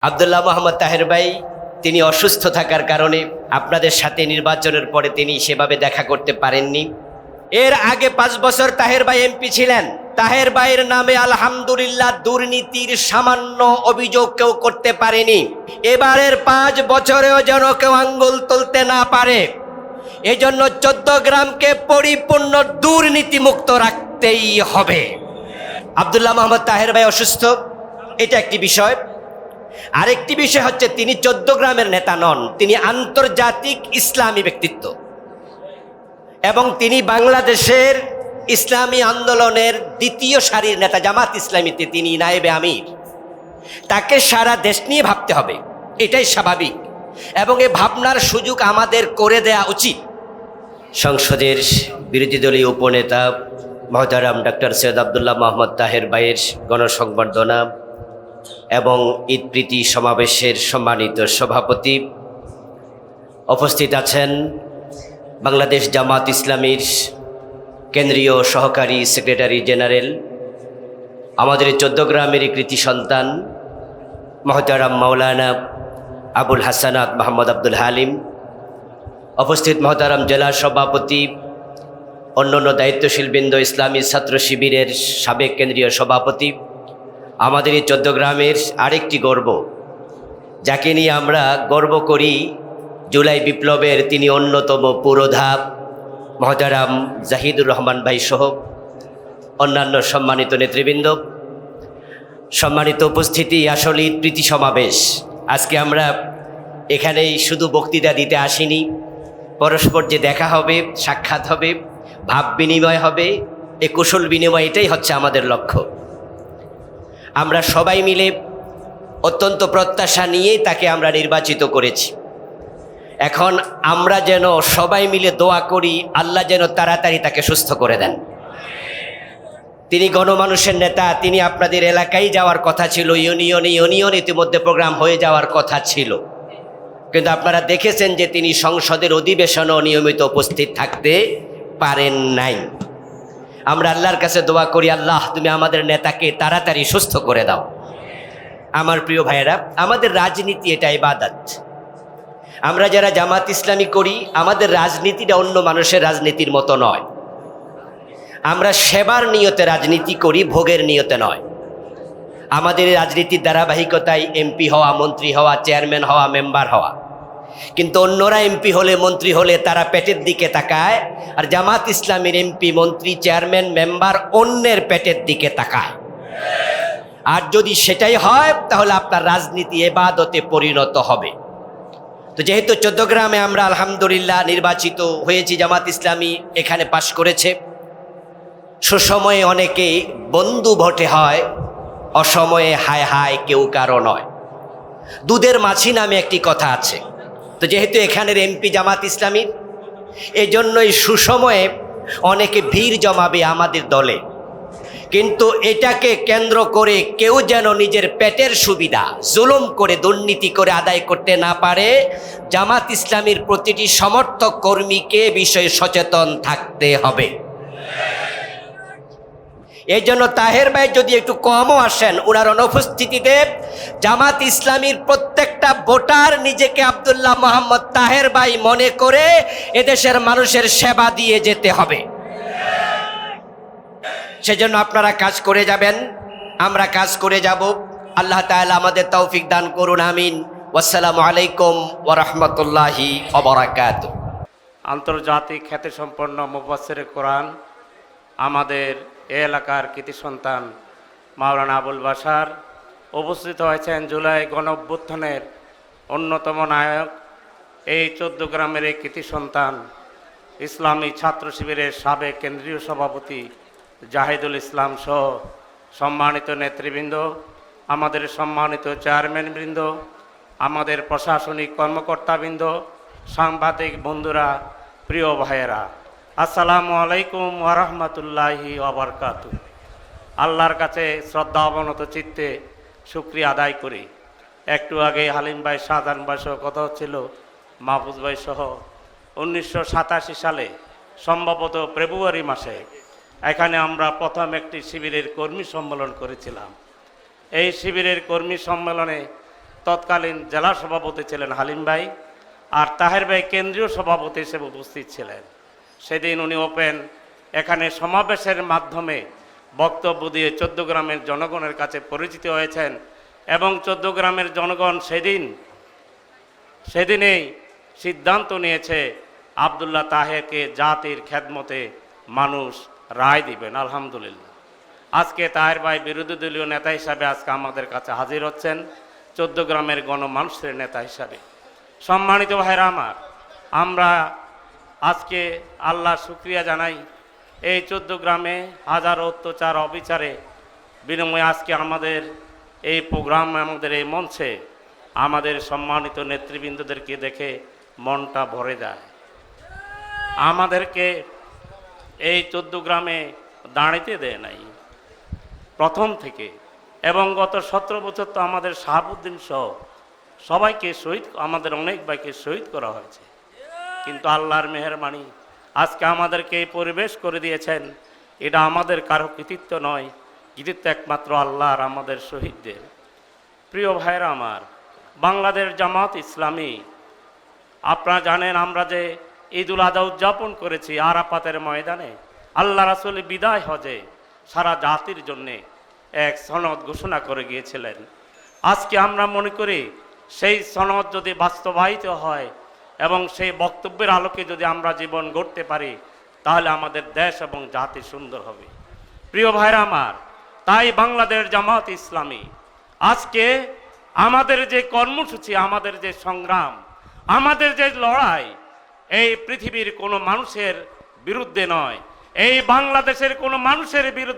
আব্দুল্লাহ মোহাম্মদ তাহের ভাই তিনি অসুস্থ থাকার কারণে আপনাদের সাথে নির্বাচনের পরে তিনি সেভাবে দেখা করতে পারেননি। এর আগে 5 বছর তাহের ভাই এমপি ছিলেন। তাহের ভাইয়ের নামে আলহামদুলিল্লাহ দুর্নীতির সামান্য অভিযোগ কেউ করতে পারেনি। এবারের 5 বছরেও যেন কেউ আঙ্গুল তুলতে না পারে, এজন্য 14 গ্রামকে পরিপূর্ণ দুর্নীতিমুক্ত রাখতেই হবে। আব্দুল্লাহ মোহাম্মদ তাহের ভাই অসুস্থ, এটা একটি বিষয়। আরেকটি বিষয় হচ্ছে তিনি 14 গ্রামের নেতা নন, তিনি আন্তর্জাতিক ইসলামী ব্যক্তিত্ব এবং তিনি বাংলাদেশের ইসলামী আন্দোলনের দ্বিতীয় সারির নেতা। জামাত ইসলামীতে তিনি নায়েবে আমির। তাকে সারা দেশ নিয়ে ভাবতে হবে, এটাই স্বাভাবিক এবং এই ভাবনার সুযোগ আমাদের করে দেয়া উচিত। সংসদের বিরোধী দলীয় উপনেতা মহতারাম ডক্টর সৈয়দ আব্দুল্লাহ মোহাম্মদ তাহের ভাইয়ের গণসংবর্ধনা এবং ঈদ প্রীতি সমাবেশের সম্মানিত সভাপতি, উপস্থিত আছেন বাংলাদেশ জামাত ইসলামীর কেন্দ্রীয় সহকারী সেক্রেটারি জেনারেল, আমাদের 14 গ্রামের কৃতি সন্তান মহতারাম মাওলানা আবুল হাসানাত মোহাম্মদ আব্দুল হালিম, উপস্থিত মহতারাম জেলা সভাপতি, অন্যান্য দায়িত্বশীল বৃন্দ, ইসলামী ছাত্র শিবিরের সাবেক কেন্দ্রীয় সভাপতি, আমাদের এই 14 গ্রামের আরেকটি গর্ব, যাকে নিয়ে আমরা গর্ব করি, জুলাই বিপ্লবের তিনি অন্যতম পুরোধা মহতারাম জাহিদুর রহমান ভাই সহ অন্যান্য সম্মানিত নেতৃবৃন্দ, সম্মানিত উপস্থিতি। আসলে ঈদ প্রীতি সমাবেশ, আজকে আমরা এখানেই শুধু বক্তৃতা দিতে আসিনি, পরস্পর যে দেখা হবে, সাক্ষাৎ হবে, ভাব বিনিময় হবে, এ কুশল বিনিময়, এটাই হচ্ছে আমাদের লক্ষ্য। আমরা সবাই মিলে অত্যন্ত প্রত্যাশা নিয়েই তাকে আমরা নির্বাচিত করেছি। এখন আমরা যেন সবাই মিলে দোয়া করি আল্লাহ যেন তাড়াতাড়ি তাকে সুস্থ করে দেন। তিনি গণমানুষের নেতা, তিনি আপনাদের এলাকায় যাওয়ার কথা ছিল, ইউনিয়ন ইতিমধ্যে প্রোগ্রাম হয়ে যাওয়ার কথা ছিল, কিন্তু আপনারা দেখেছেন যে তিনি সংসদের অধিবেশনও নিয়মিত উপস্থিত থাকতে পারেন নাই। আমরা আল্লাহর কাছে দোয়া করি, আল্লাহ তুমি আমাদের নেতাকে তাড়াতাড়ি সুস্থ করে দাও। আমার প্রিয় ভাইয়েরা, আমাদের রাজনীতি এটা ইবাদত। আমরা যারা জামাত ইসলামী করি, আমাদের রাজনীতিটা অন্য মানুষের রাজনীতির মতো নয়। আমরা সেবার নিয়তে রাজনীতি করি, ভোগের নিয়তে নয়। আমাদের রাজনীতির ধারাবাহিকতায় এমপি হওয়া, মন্ত্রী হওয়া, চেয়ারম্যান হওয়া, মেম্বার হওয়া। কিন্তু অন্যরা এমপি হলে, মন্ত্রী হলে তারা পেটের দিকে তাকায়, আর জামাত ইসলামীর এমপি, মন্ত্রী, চেয়ারম্যান, মেম্বার অন্যের পেটের দিকে তাকায়। আর যদি সেটাই হয় তাহলে আপনার রাজনীতি ইবাদতে পরিণত হবে। তো যেহেতু 14 গ্রামে আমরা আলহামদুলিল্লাহ নির্বাচিত হয়েছি, জামাত ইসলামী এখানে পাশ করেছে। সুসময়ে অনেকে বন্ধু ভোটে হয়, অসময়ে হায় হায় কেউ কারো নয়। দুধের মাছি নামে একটি কথা আছে। তো যেহেতু এখানের এমপি জামাত ইসলামীর, এজন্যই সুসময়ে অনেকে ভিড় জমাবে আমাদের দলে, কিন্তু এটাকে কেন্দ্র করে কেউ যেন নিজের পেটের সুবিধা জুলুম করে, দুর্নীতি করে আদায় করতে না পারে। জামাত ইসলামীর প্রতিটি সমর্থক কর্মীকে বিষয়ে সচেতন থাকতে হবে। এই জন্য তাহের ভাই যদি একটু কমও আসেন, ওনার অনুপস্থিতিতে জামাত ইসলামীর প্রত্যেকটা ভোটার নিজেকে আব্দুল্লাহ মোহাম্মদ তাহের ভাই মনে করে এদেশের মানুষের সেবা দিয়ে যেতে হবে। সেজন্য আপনারা কাজ করে যাবেন, আমরা কাজ করে যাব। আল্লাহ তাআলা আমাদের তৌফিক দান করুন, আমিন। আসসালামু আলাইকুম ওয়া রাহমাতুল্লাহি ওয়া বারাকাতুহু। আন্তর্জাতিক খ্যাতিসম্পন্ন মুফাসসিরে কোরআন, আমাদের এলাকার কৃতি সন্তান মাওলানা আবুল বাশার উপস্থিত হয়েছেন। জুলাই গণঅভ্যুত্থানের অন্যতম নায়ক, এই 14 গ্রামের এই কৃতি সন্তান, ইসলামী ছাত্র শিবিরের সাবেক কেন্দ্রীয় সভাপতি জাহিদুল ইসলাম সহ সম্মানিত নেতৃবৃন্দ, আমাদের সম্মানিত চেয়ারম্যানবৃন্দ, আমাদের প্রশাসনিক কর্মকর্তাবৃন্দ, সাংবাদিক বন্ধুরা, প্রিয় ভাইয়েরা, আসসালামু আলাইকুম ওয়া রাহমাতুল্লাহি ওয়া বারাকাতুহু। আল্লাহর কাছে শ্রদ্ধা অবনত চিত্তে শুকরিয়া আদায় করি। একটু আগে হালিম ভাই, শাহজাহান ভাই সহ কথা হচ্ছিল, মাহফুজ ভাই সহ 1987 সালে সম্ভবত ফেব্রুয়ারি মাসে এখানে আমরা প্রথম একটি শিবিরের কর্মী সম্মেলন করেছিলাম। এই শিবিরের কর্মী সম্মেলনে তৎকালীন জেলা সভাপতি ছিলেন হালিম ভাই, আর তাহের ভাই কেন্দ্রীয় সভাপতি হিসেবে উপস্থিত ছিলেন। সেদিন উনি ওপেন এখানে সমাবেশের মাধ্যমে বক্তব্য দিয়ে 14 গ্রামের জনগণের কাছে পরিচিত হয়েছেন, এবং 14 গ্রামের জনগণ সেদিনেই সিদ্ধান্ত নিয়েছে আব্দুল্লাহ তাহেরকে জাতির খেদমতে মানুষ রায় দিবেন। আলহামদুলিল্লাহ, আজকে তাহের ভাই বিরোধী দলীয় নেতা হিসাবে আজকে আমাদের কাছে হাজির হচ্ছেন 14 গ্রামের গণমানুষের নেতা হিসাবে। সম্মানিত ভাইরা আমার, আমরা আজকে আল্লাহ শুকরিয়া জানাই, এই 14 গ্রামে হাজারো অত্যাচার অবিচারে বিনিময়ে আজকে আমাদের এই প্রোগ্রাম, আমাদের এই মঞ্চে আমাদের সম্মানিত নেতৃবৃন্দদেরকে দেখে মনটা ভরে যায়। আমাদেরকে এই 14 গ্রামে দাঁড়াইতে দেয় নাই প্রথম থেকে, এবং গত 17 বছর তো আমাদের শাহাবুদ্দিন সহ সবাইকে শহীদ, আমাদের অনেক ভাইকে শহীদ করা হয়েছে, কিন্তু আল্লাহর মেহেরবানি আজকে আমাদেরকে এই পরিবেশ করে দিয়েছেন। এটা আমাদের কারো কৃতিত্ব নয়, কৃতিত্ব একমাত্র আল্লাহর, আমাদের শহীদদের। প্রিয় ভাইরা আমার, বাংলাদেশ জামাত ইসলামী, আপনারা জানেন আমরা যে ঈদুল আজহা উদযাপন করেছি আরাফাতের ময়দানে, আল্লাহ রাসূল বিদায় হজে সারা জাতির জন্যে এক সনদ ঘোষণা করে গিয়েছিলেন। আজকে আমরা মনে করি সেই সনদ যদি বাস্তবায়িত হয় এবং সেই বক্তব্যের আলোকে যদি আমরা জীবন গড়তে পারি, তাহলে আমাদের দেশ এবং জাতি সুন্দর হবে। প্রিয় ভাইরা আমার, তাই বাংলাদেশ জামাত ইসলামী আজকে আমাদের যে কর্মসূচি, আমাদের যে সংগ্রাম, আমাদের যে লড়াই, এই পৃথিবীর কোনো মানুষের বিরুদ্ধে নয়, এই বাংলাদেশের কোনো মানুষের বিরুদ্ধে